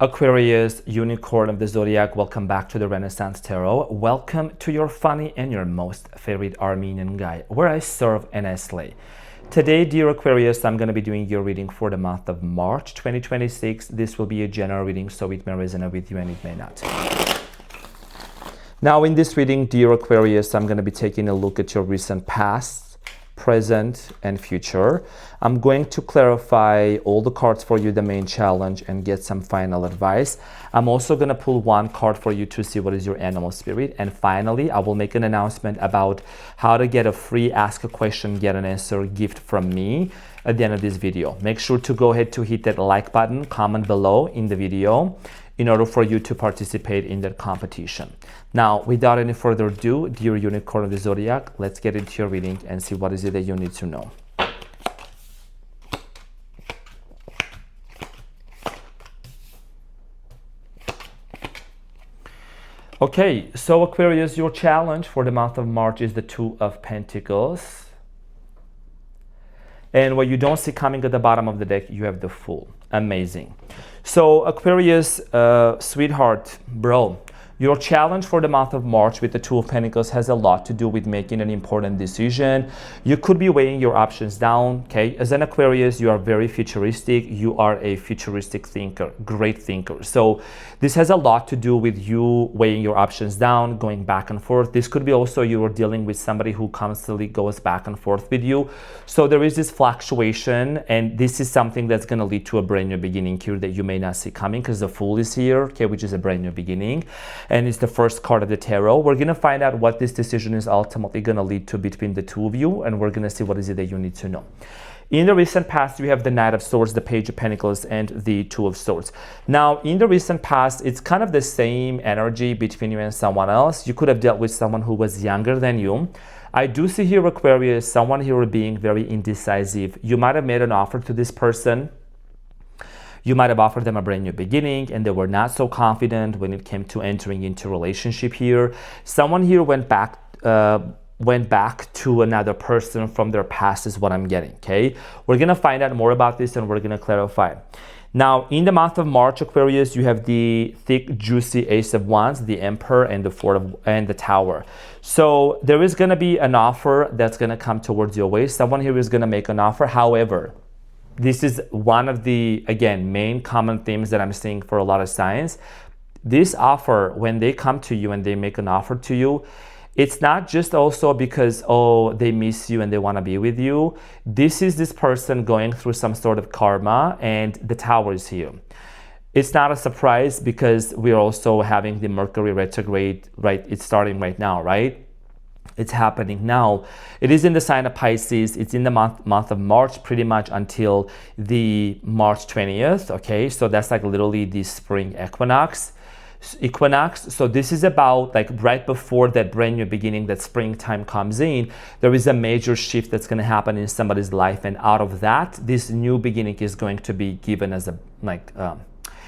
Aquarius, unicorn of the zodiac, welcome back to the Renaissance Tarot. Welcome to your funny and your most favorite Armenian guy, where I serve and I slay. Today, dear Aquarius, I'm going to be doing your reading for the month of March 2026. This will be a general reading, so it may resonate with you and it may not. Now, in this reading, dear Aquarius, I'm going to be taking a look at your recent past, present, and future. I'm going to clarify all the cards for you, the main challenge, and get some final advice. I'm also going to pull one card for you to see what is your animal spirit. And finally, I will make an announcement about how to get a free Ask a Question, Get an Answer gift from me at the end of this video. Make sure to go ahead to hit that like button, comment below in the video in order for you to participate in that competition. Now, without any further ado, dear unicorn of the zodiac, let's get into your reading and see what is it that you need to know. Okay, so Aquarius, your challenge for the month of March is the Two of Pentacles. And what you don't see coming at the bottom of the deck, you have the Fool. Amazing. So Aquarius, sweetheart, bro, your challenge for the month of March with the Two of Pentacles has a lot to do with making an important decision. You could be weighing your options down, okay? As an Aquarius, you are very futuristic. You are a futuristic thinker, great thinker. So this has a lot to do with you weighing your options down, going back and forth. This could be also you are dealing with somebody who constantly goes back and forth with you. So there is this fluctuation, and this is something that's going to lead to a brand new beginning here that you may not see coming because the Fool is here, okay, which is a brand new beginning. And it's the first card of the tarot. We're going to find out what this decision is ultimately going to lead to between the two of you, and we're going to see what is it that you need to know. In the recent past, you have the Knight of Swords, the Page of Pentacles, and the Two of Swords. Now, in the recent past, it's kind of the same energy between you and someone else. You could have dealt with someone who was younger than you. I do see here, Aquarius, someone here being very indecisive. You might have made an offer to this person. You might have offered them a brand new beginning and they were not so confident when it came to entering into a relationship here. Someone here went back to another person from their past is what I'm getting, okay? We're going to find out more about this and we're going to clarify. Now, in the month of March, Aquarius, you have the thick, juicy Ace of Wands, the Emperor, and the and the Tower. So there is going to be an offer that's going to come towards your way. Someone here is going to make an offer. However, this is one of the, again, main common themes that I'm seeing for a lot of signs. This offer, when they come to you and they make an offer to you, it's not just also because, oh, they miss you and they want to be with you. This is this person going through some sort of karma, and the Tower is here. It's not a surprise because we're also having the Mercury retrograde, right? It's starting right now, right? It's happening now. It is in the sign of Pisces. It's in the month of March pretty much until the March 20th, okay? So that's like literally the spring equinox. So this is about like right before that brand new beginning, that springtime comes in, there is a major shift that's going to happen in somebody's life. And out of that, this new beginning is going to be given as a,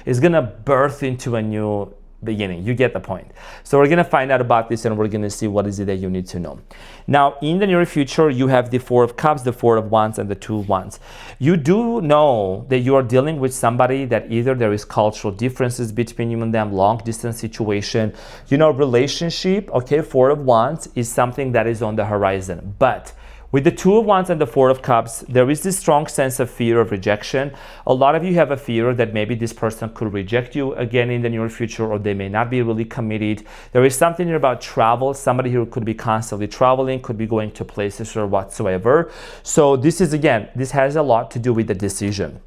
is going to birth into a new beginning. You get the point. So we're going to find out about this and we're going to see what is it that you need to know. Now, in the near future, you have the Four of Cups, the Four of Wands, and the Two of Wands. You do know that you are dealing with somebody that either there is cultural differences between you and them, long distance situation, relationship, okay, Four of Wands is something that is on the horizon. But with the Two of Wands and the Four of Cups, there is this strong sense of fear of rejection. A lot of you have a fear that maybe this person could reject you again in the near future, or they may not be really committed. There is something here about travel. Somebody here could be constantly traveling, could be going to places or whatsoever. So this is, again, this has a lot to do with the decision.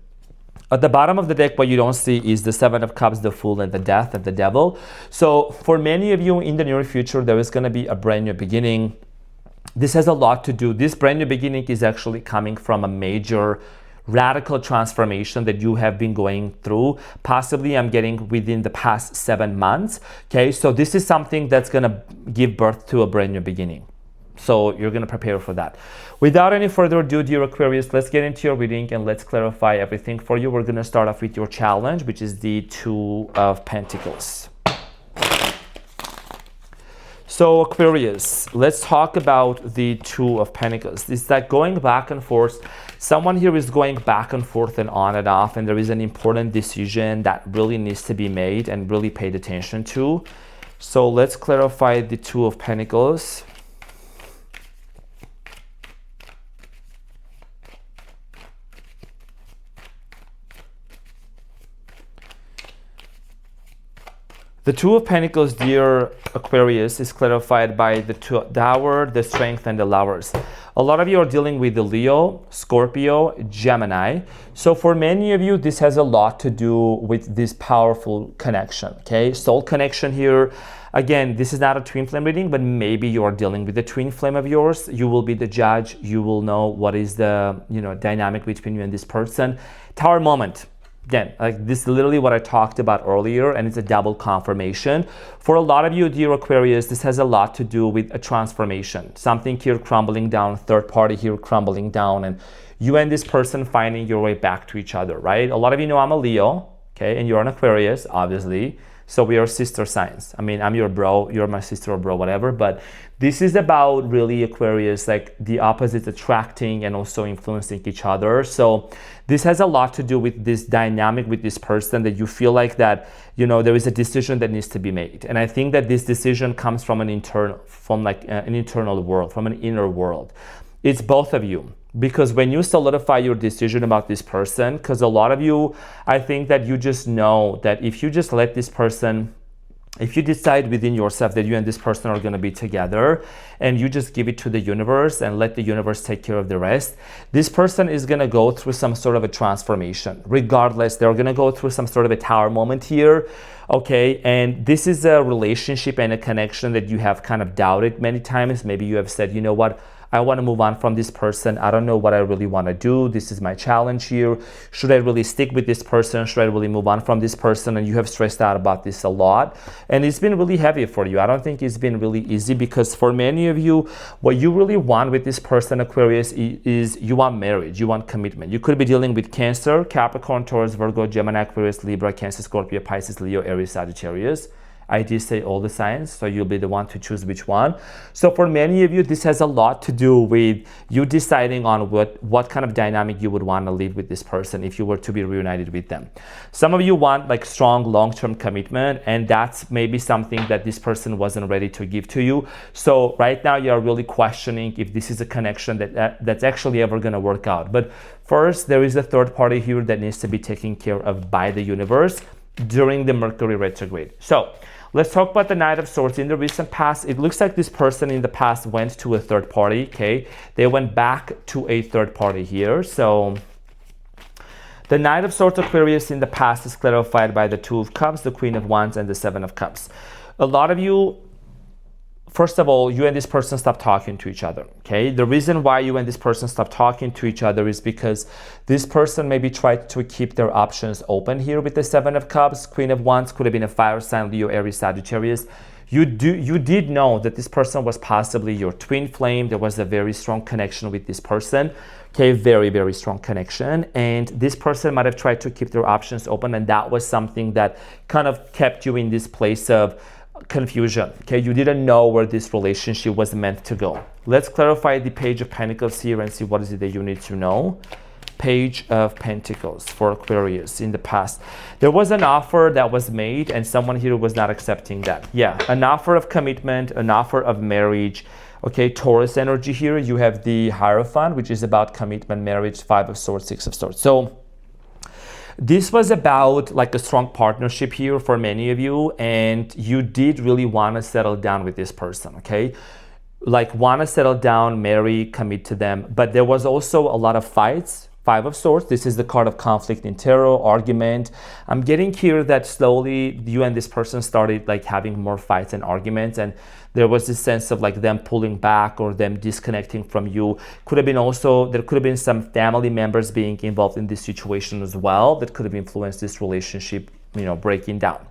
At the bottom of the deck, what you don't see is the Seven of Cups, the Fool, and the Death, and the Devil. So for many of you in the near future, there is going to be a brand new beginning. This has a lot to do. This brand new beginning is actually coming from a major radical transformation that you have been going through. Possibly I'm getting within the past 7 months. Okay, so this is something that's going to give birth to a brand new beginning. So you're going to prepare for that. Without any further ado, dear Aquarius, let's get into your reading and let's clarify everything for you. We're going to start off with your challenge, which is the Two of Pentacles. So Aquarius, let's talk about the Two of Pentacles. It's like going back and forth. Someone here is going back and forth and on and off, and there is an important decision that really needs to be made and really paid attention to. So let's clarify the Two of Pentacles. The Two of Pentacles, dear Aquarius, is clarified by the Tower, the Strength, and the Lovers. A lot of you are dealing with the Leo, Scorpio, Gemini. So for many of you, this has a lot to do with this powerful connection, okay? Soul connection here. Again, this is not a twin flame reading, but maybe you are dealing with the twin flame of yours. You will be the judge. You will know what is the, dynamic between you and this person. Tower moment. Again, like this is literally what I talked about earlier, and it's a double confirmation. For a lot of you, dear Aquarius, this has a lot to do with a transformation. Something here crumbling down, third party here crumbling down, and you and this person finding your way back to each other, right? A lot of you know I'm a Leo, okay, and you're an Aquarius, obviously. So we are sister signs. I mean, I'm your bro, you're my sister or bro, whatever. But this is about really Aquarius, like the opposites attracting and also influencing each other. So this has a lot to do with this dynamic with this person that you feel like that, there is a decision that needs to be made. And I think that this decision comes from an internal world, from an inner world. It's both of you. Because when you solidify your decision about this person, because a lot of you, I think that you just know that if you just let this person, if you decide within yourself that you and this person are going to be together and you just give it to the universe and let the universe take care of the rest, this person is going to go through some sort of a transformation. Regardless, they're going to go through some sort of a tower moment here. Okay, and this is a relationship and a connection that you have kind of doubted many times. Maybe you have said, you know what? I want to move on from this person. I don't know what I really want to do. This is my challenge here. Should I really stick with this person? Should I really move on from this person? And you have stressed out about this a lot. And it's been really heavy for you. I don't think it's been really easy because for many of you, what you really want with this person, Aquarius, is you want marriage. You want commitment. You could be dealing with Cancer, Capricorn, Taurus, Virgo, Gemini, Aquarius, Libra, Cancer, Scorpio, Pisces, Leo, Aries, Sagittarius. I did say all the signs, so you'll be the one to choose which one. So for many of you, this has a lot to do with you deciding on what kind of dynamic you would want to live with this person if you were to be reunited with them. Some of you want like strong long-term commitment, and that's maybe something that this person wasn't ready to give to you. So right now you're really questioning if this is a connection that's actually ever going to work out. But first, there is a third party here that needs to be taken care of by the universe during the Mercury retrograde. So let's talk about the Knight of Swords. In the recent past, it looks like this person in the past went to a third party, okay? They went back to a third party here. So the Knight of Swords, Aquarius, in the past is clarified by the Two of Cups, the Queen of Wands, and the Seven of Cups. A lot of you, first of all, you and this person stop talking to each other, okay? The reason why you and this person stop talking to each other is because this person maybe tried to keep their options open here with the Seven of Cups. Queen of Wands could have been a fire sign, Leo, Aries, Sagittarius. You did know that this person was possibly your twin flame. There was a very strong connection with this person, okay? Very, very strong connection. And this person might have tried to keep their options open, and that was something that kind of kept you in this place of confusion, okay? You didn't know where this relationship was meant to go. Let's clarify the Page of Pentacles here and see what is it that you need to know. Page of Pentacles for Aquarius. In the past, there was an offer that was made and someone here was not accepting that. Yeah, an offer of commitment, an offer of marriage. Okay, Taurus energy here. You have the Hierophant, which is about commitment, marriage, Five of Swords, Six of Swords. So this was about like a strong partnership here for many of you, and you did really want to settle down with this person, okay? Like want to settle down, marry, commit to them, but there was also a lot of fights. Five of Swords, this is the card of conflict in tarot, argument. I'm getting here that slowly you and this person started like having more fights and arguments, and there was this sense of like them pulling back or them disconnecting from you. Could have been also, there could have been some family members being involved in this situation as well that could have influenced this relationship, breaking down.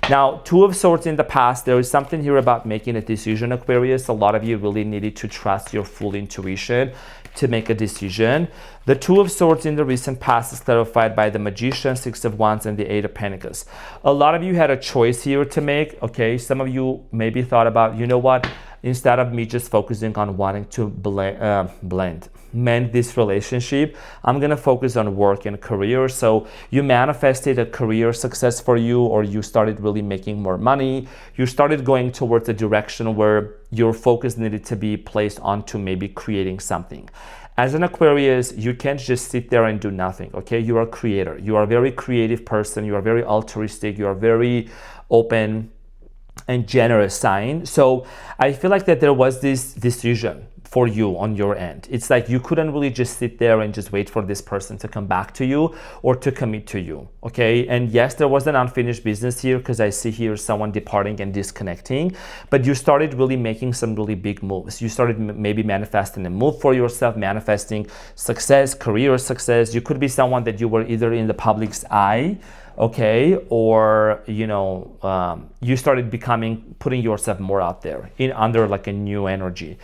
Now, Two of Swords in the past, there is something here about making a decision, Aquarius. A lot of you really needed to trust your full intuition. to make a decision. The Two of Swords in the recent past is clarified by the Magician, Six of Wands, and the Eight of Pentacles. A lot of you had a choice here to make, okay? Some of you maybe thought about, you know what, instead of me just focusing on wanting to mend this relationship, I'm gonna focus on work and career. So you manifested a career success for you, or you started really making more money. You started going towards a direction where your focus needed to be placed onto maybe creating something. As an Aquarius, you can't just sit there and do nothing, okay? You are a creator. You are a very creative person. You are very altruistic. You are very open and generous sign. So I feel like that there was this decision for you on your end. It's like you couldn't really just sit there and just wait for this person to come back to you or to commit to you, okay? And yes, there was an unfinished business here, because I see here someone departing and disconnecting, but you started really making some really big moves. You started maybe manifesting a move for yourself, manifesting success, career success. You could be someone that you were either in the public's eye, okay, or you started putting yourself more out there under like a new energy.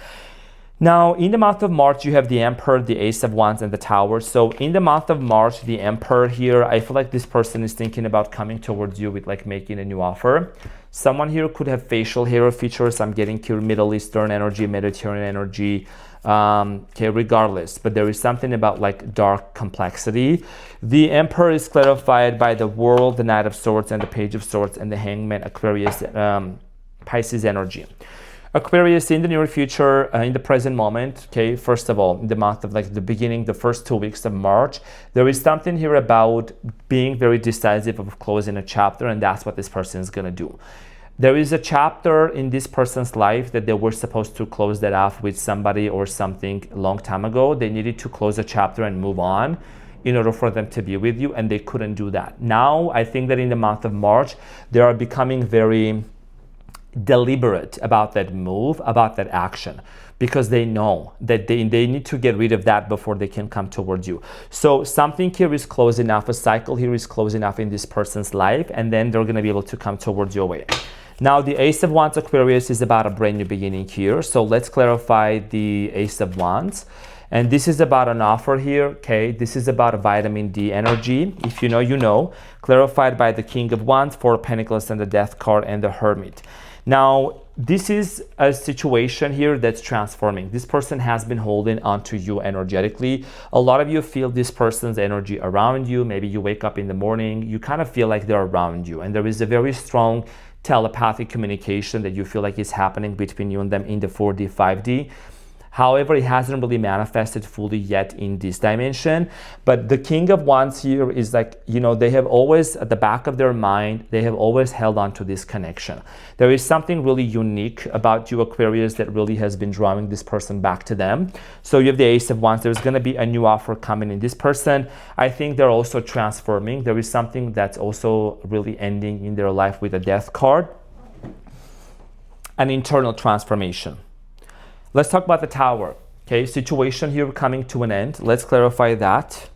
Now, in the month of March, you have the Emperor, the Ace of Wands, and the Tower. So in the month of March, the Emperor here, I feel like this person is thinking about coming towards you with like making a new offer. Someone here could have facial hair features. I'm getting here Middle Eastern energy, Mediterranean energy, okay, regardless. But there is something about like dark complexity. The Emperor is clarified by the World, the Knight of Swords, and the Page of Swords, and the Hangman, Aquarius, Pisces energy. Aquarius, in the near future, in the present moment, okay, first of all, in the month of like the beginning, the first 2 weeks of March, there is something here about being very decisive of closing a chapter, and that's what this person is going to do. There is a chapter in this person's life that they were supposed to close that off with somebody or something a long time ago. They needed to close a chapter and move on in order for them to be with you, and they couldn't do that. Now, I think that in the month of March, they are becoming very deliberate about that move, about that action, because they know that they need to get rid of that before they can come towards you. So something here is closing off, a cycle here is closing off in this person's life, and then they're going to be able to come towards your way. Now, the Ace of Wands, Aquarius, is about a brand new beginning here. So let's clarify the Ace of Wands. And this is about an offer here, okay? This is about a vitamin D energy. If you know, you know. Clarified by the King of Wands, Four of Pentacles, and the Death card, and the Hermit. Now, this is a situation here that's transforming. This person has been holding on to you energetically. A lot of you feel this person's energy around you. Maybe you wake up in the morning, you kind of feel like they're around you. And there is a very strong telepathic communication that you feel like is happening between you and them in the 4D, 5D. However, it hasn't really manifested fully yet in this dimension. But the King of Wands here is like, they have always, at the back of their mind, they have always held on to this connection. There is something really unique about you, Aquarius, that really has been drawing this person back to them. So you have the Ace of Wands. There's going to be a new offer coming in. This person, I think they're also transforming. There is something that's also really ending in their life with a Death card. An internal transformation. Let's talk about the Tower. Okay, situation here coming to an end. Let's clarify that.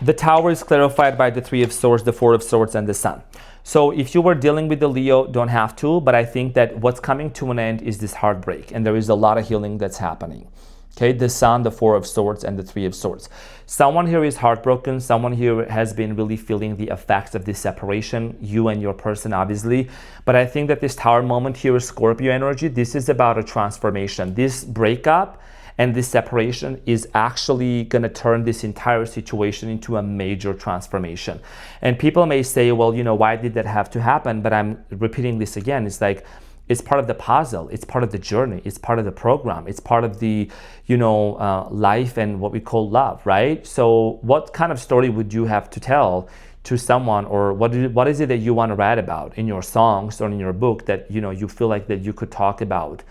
The Tower is clarified by the Three of Swords, the Four of Swords, and the Sun. So if you were dealing with the Leo, don't have to, but I think that what's coming to an end is this heartbreak, and there is a lot of healing that's happening. Okay, the Sun, the Four of Swords, and the Three of Swords. Someone here is heartbroken. Someone here has been really feeling the effects of this separation, you and your person, obviously. But I think that this Tower moment here is Scorpio energy. This is about a transformation. This breakup and this separation is actually going to turn this entire situation into a major transformation. And people may say, well, why did that have to happen? But I'm repeating this again. It's like, it's part of the puzzle. It's part of the journey. It's part of the program. It's part of the, life and what we call love, right? So what kind of story would you have to tell to someone, or what is it that you want to write about in your songs or in your book that, you feel like that you could talk about?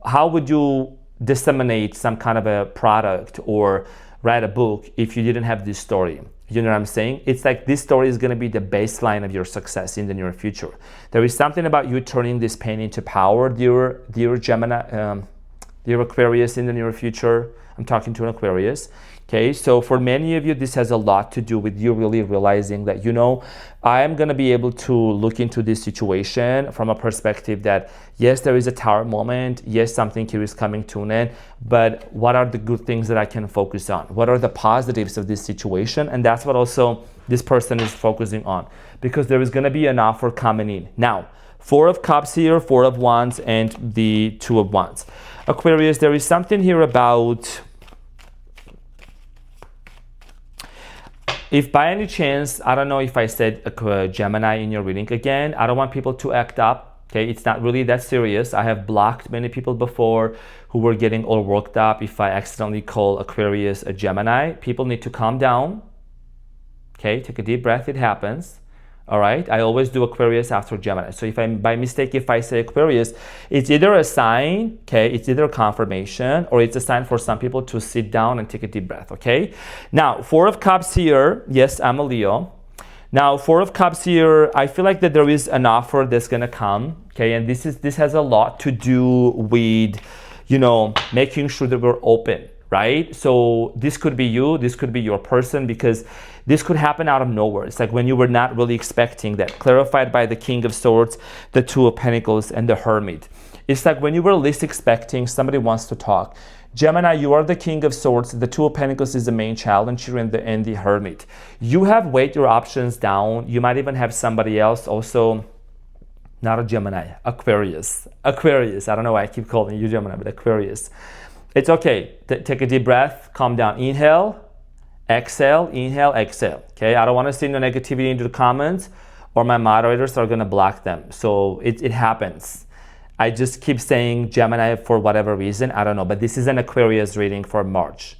How would you disseminate some kind of a product or write a book if you didn't have this story? You know what I'm saying? It's like this story is going to be the baseline of your success in the near future. There is something about you turning this pain into power, dear Gemini, Dear Aquarius, in the near future, I'm talking to an Aquarius. Okay, so for many of you, this has a lot to do with you really realizing that, you know, I am going to be able to look into this situation from a perspective that, yes, there is a tower moment. Yes, something here is coming to an end. But what are the good things that I can focus on? What are the positives of this situation? And that's what also this person is focusing on, because there is going to be an offer coming in. Now, Four of Cups here, Four of Wands, and the Two of Wands. Aquarius, there is something here about, if by any chance, I don't know if I said Gemini in your reading again, I don't want people to act up. Okay, it's not really that serious. I have blocked many people before who were getting all worked up if I accidentally call Aquarius a Gemini. People need to calm down. Okay, take a deep breath, it happens. All right, I always do Aquarius after Gemini. So if by mistake, if I say Aquarius, it's either a sign, okay, it's either a confirmation, or it's a sign for some people to sit down and take a deep breath, okay? Now, Four of Cups here, yes, I'm a Leo. Now, Four of Cups here, I feel like that there is an offer that's gonna come, okay? And this has a lot to do with, you know, making sure that we're open, right? So this could be you, this could be your person, because this could happen out of nowhere. It's like when you were not really expecting that. Clarified by the King of Swords, the Two of Pentacles, and the Hermit. It's like when you were least expecting, somebody wants to talk. Gemini, you are the King of Swords. The Two of Pentacles is the main challenge here, and the Hermit. You have weighed your options down. You might even have somebody else also. Not a Gemini, Aquarius. Aquarius, I don't know why I keep calling you Gemini, but Aquarius. It's okay. Take a deep breath, calm down. Inhale. Exhale, inhale, exhale. Okay, I don't want to send the negativity into the comments, or my moderators are going to block them. So it happens. I just keep saying Gemini for whatever reason. I don't know, but this is an Aquarius reading for March.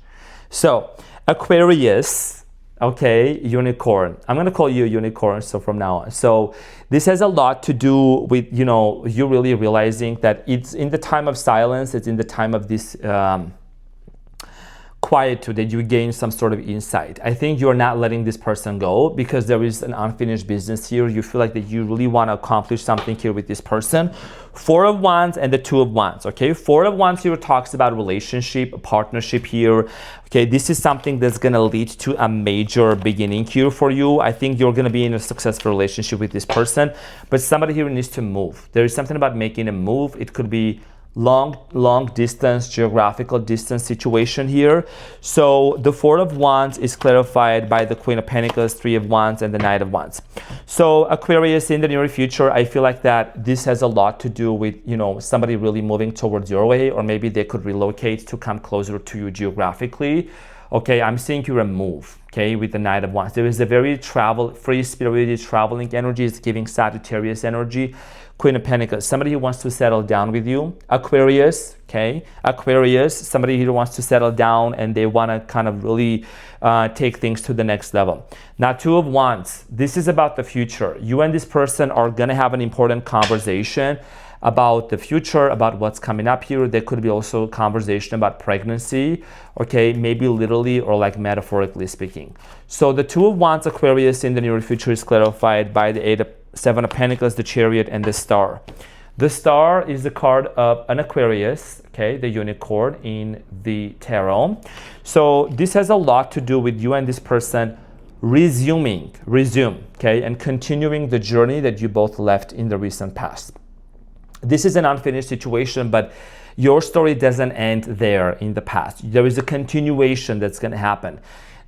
So Aquarius, okay, unicorn. I'm going to call you a unicorn so from now on. So this has a lot to do with, you know, you really realizing that it's in the time of silence. It's in the time of this quietude that you gain some sort of insight. I think you're not letting this person go because there is an unfinished business here. You feel like that you really want to accomplish something here with this person. Four of Wands and the Two of Wands, okay? Four of Wands here talks about relationship, a partnership here. Okay, this is something that's going to lead to a major beginning here for you. I think you're going to be in a successful relationship with this person, but somebody here needs to move. There is something about making a move. It could be long distance, geographical distance situation here. So the Four of Wands is clarified by the Queen of Pentacles, Three of Wands, and the Knight of Wands. So Aquarius, in the near future, I feel like that this has a lot to do with, you know, somebody really moving towards your way, or maybe they could relocate to come closer to you geographically. Okay, I'm seeing you a move, okay, with the Knight of Wands. There is a very free-spirited traveling energy. It's giving Sagittarius energy. Queen of Pentacles, somebody who wants to settle down with you. Aquarius, okay, Aquarius, somebody who wants to settle down and they want to kind of really take things to the next level. Now, Two of Wands, this is about the future. You and this person are going to have an important conversation about the future, about what's coming up here. There could be also a conversation about pregnancy, okay, maybe literally or like metaphorically speaking. So the Two of Wands, Aquarius, in the near future is clarified by the Seven of Pentacles, the Chariot, and the Star. The Star is the card of an Aquarius, okay, the unicorn in the tarot. So this has a lot to do with you and this person resume, okay, and continuing the journey that you both left in the recent past. This is an unfinished situation, but your story doesn't end there in the past. There is a continuation that's going to happen.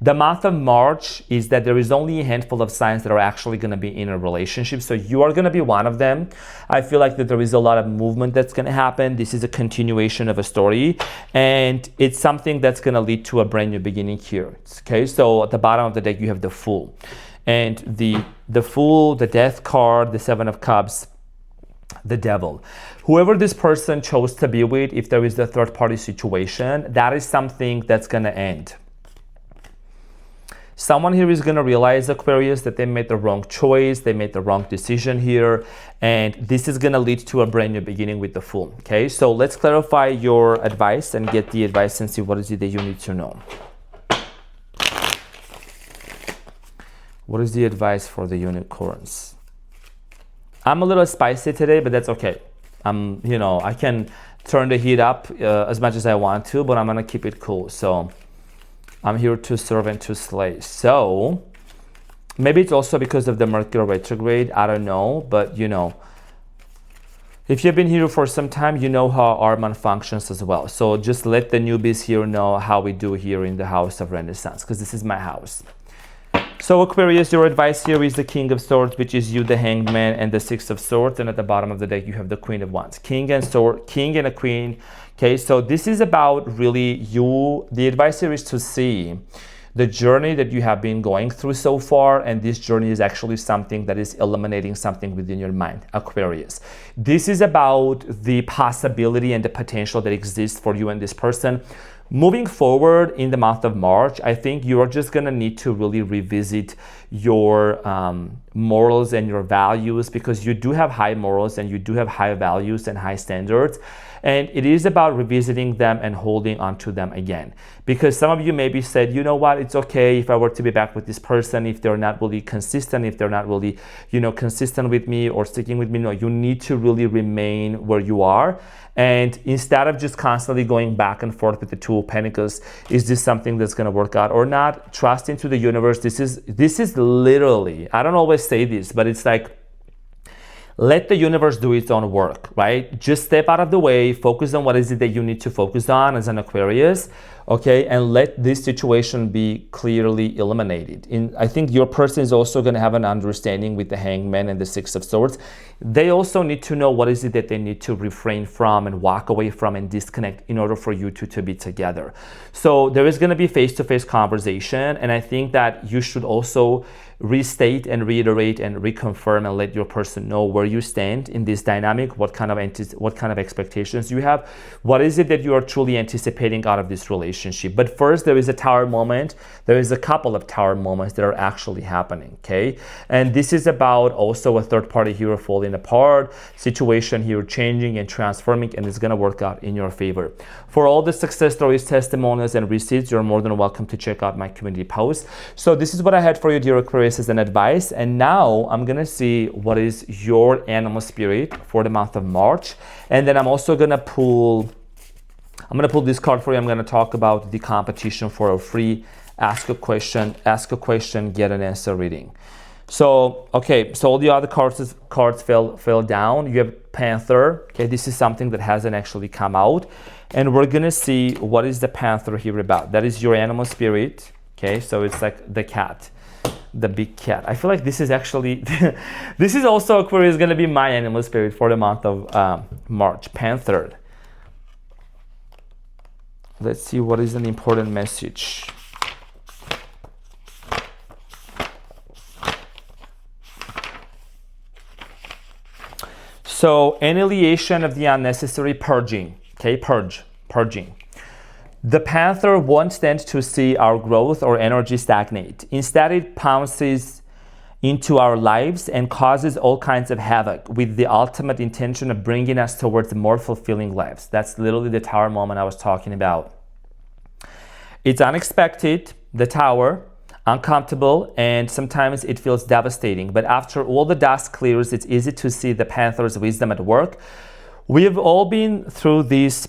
The month of March is that there is only a handful of signs that are actually going to be in a relationship. So you are going to be one of them. I feel like that there is a lot of movement that's going to happen. This is a continuation of a story, and it's something that's going to lead to a brand new beginning here. Okay, so at the bottom of the deck, you have the Fool. And the Fool, the Death card, the Seven of Cups, the Devil. Whoever this person chose to be with, if there is a third-party situation, that is something that's going to end. Someone here is going to realize, Aquarius, that they made the wrong choice, they made the wrong decision here, and this is going to lead to a brand new beginning with the Fool. Okay, so let's clarify your advice and get the advice and see what is it that you need to know. What is the advice for the unicorns? I'm a little spicy today, but that's okay. You know, I can turn the heat up as much as I want to, but I'm gonna keep it cool. So I'm here to serve and to slay. So maybe it's also because of the Mercury retrograde, I don't know, but you know, if you've been here for some time, you know how Arman functions as well. So just let the newbies here know how we do here in the House of Renaissance, because this is my house. So Aquarius, your advice here is the King of Swords, which is you, the Hanged Man, and the Six of Swords. And at the bottom of the deck, you have the Queen of Wands. King and Sword, King and a Queen. Okay, so this is about really you. The advice here is to see the journey that you have been going through so far, and this journey is actually something that is eliminating something within your mind, Aquarius. This is about the possibility and the potential that exists for you and this person. Moving forward in the month of March, I think you are just gonna need to really revisit your morals and your values, because you do have high morals and you do have high values and high standards. And it is about revisiting them and holding on to them again. Because some of you maybe said, you know what, it's okay if I were to be back with this person, if they're not really consistent, if they're not really, you know, consistent with me or sticking with me. No, you need to really remain where you are. And instead of just constantly going back and forth with the Two of Pentacles, is this something that's going to work out or not? Trust into the universe. This is literally, I don't always say this, but it's like, let the universe do its own work, right? Just step out of the way, focus on what is it that you need to focus on as an Aquarius, okay? And let this situation be clearly eliminated. I think your person is also going to have an understanding with the Hanged Man and the Six of Swords. They also need to know what is it that they need to refrain from and walk away from and disconnect in order for you two to be together. So there is going to be face-to-face conversation, and I think that you should also restate and reiterate and reconfirm and let your person know where you stand in this dynamic, what kind of expectations you have, what is it that you are truly anticipating out of this relationship. But first, there is a tower moment. There is a couple of tower moments that are actually happening, okay? And this is about also a third party hero falling apart, situation here changing and transforming, and it's gonna work out in your favor. For all the success stories, testimonials, and receipts, you're more than welcome to check out my community post. So this is what I had for you, dear Aquarius, as an advice. And now I'm gonna see what is your animal spirit for the month of March. And then I'm also gonna pull this card for you. I'm gonna talk about the competition for a free ask a question, get an answer reading. So, okay, so all the other cards fell down. You have Panther. Okay, this is something that hasn't actually come out. And we're gonna see what is the Panther here about. That is your animal spirit. Okay, so it's like the cat, the big cat. I feel like this is actually, this is also Aquarius gonna be my animal spirit for the month of March, Panther. Let's see what is an important message. So annihilation of the unnecessary, purging, okay, purging. The Panther won't stand to see our growth or energy stagnate. Instead, it pounces into our lives and causes all kinds of havoc with the ultimate intention of bringing us towards more fulfilling lives. That's literally the tower moment I was talking about. It's unexpected, the tower, uncomfortable, and sometimes it feels devastating. But after all the dust clears, it's easy to see the Panther's wisdom at work. We have all been through these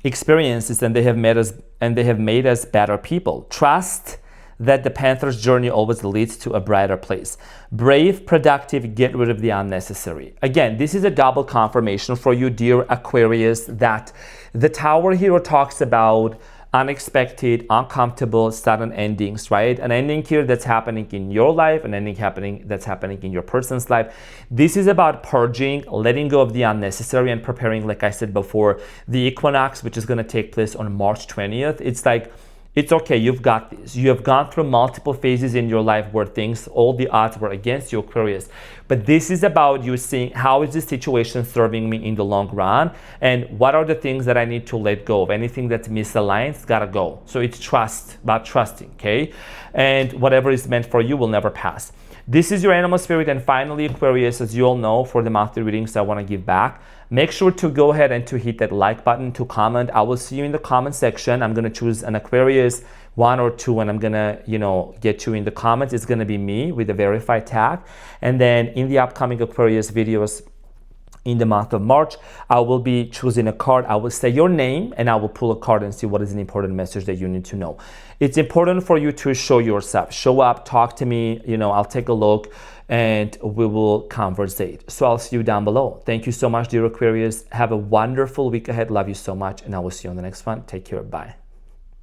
experiences, and they have made us better people. Trust that the Panther's journey always leads to a brighter place. Brave, productive, get rid of the unnecessary. Again, this is a double confirmation for you, dear Aquarius, that the Tower here talks about unexpected, uncomfortable, sudden endings, right? An ending here that's happening in your life, an ending that's happening in your person's life. This is about purging, letting go of the unnecessary, and preparing, like I said before, the equinox, which is going to take place on March 20th. It's like, it's okay, you've got this. You have gone through multiple phases in your life where all the odds were against you, Aquarius. But this is about you seeing, how is this situation serving me in the long run? And what are the things that I need to let go of? Anything that's misaligned, gotta go. So it's trust, about trusting, okay? And whatever is meant for you will never pass. This is your animal spirit. And finally, Aquarius, as you all know, for the monthly readings I want to give back, make sure to go ahead and to hit that like button, to comment. I will see you in the comment section. I'm going to choose an Aquarius, 1 or 2, and I'm going to, get you in the comments. It's going to be me with a verified tag. And then in the upcoming Aquarius videos, in the month of March, I will be choosing a card. I will say your name and I will pull a card and see what is an important message that you need to know. It's important for you to show yourself. Show up, talk to me, I'll take a look and we will conversate. So I'll see you down below. Thank you so much, dear Aquarius. Have a wonderful week ahead. Love you so much and I will see you on the next one. Take care. Bye.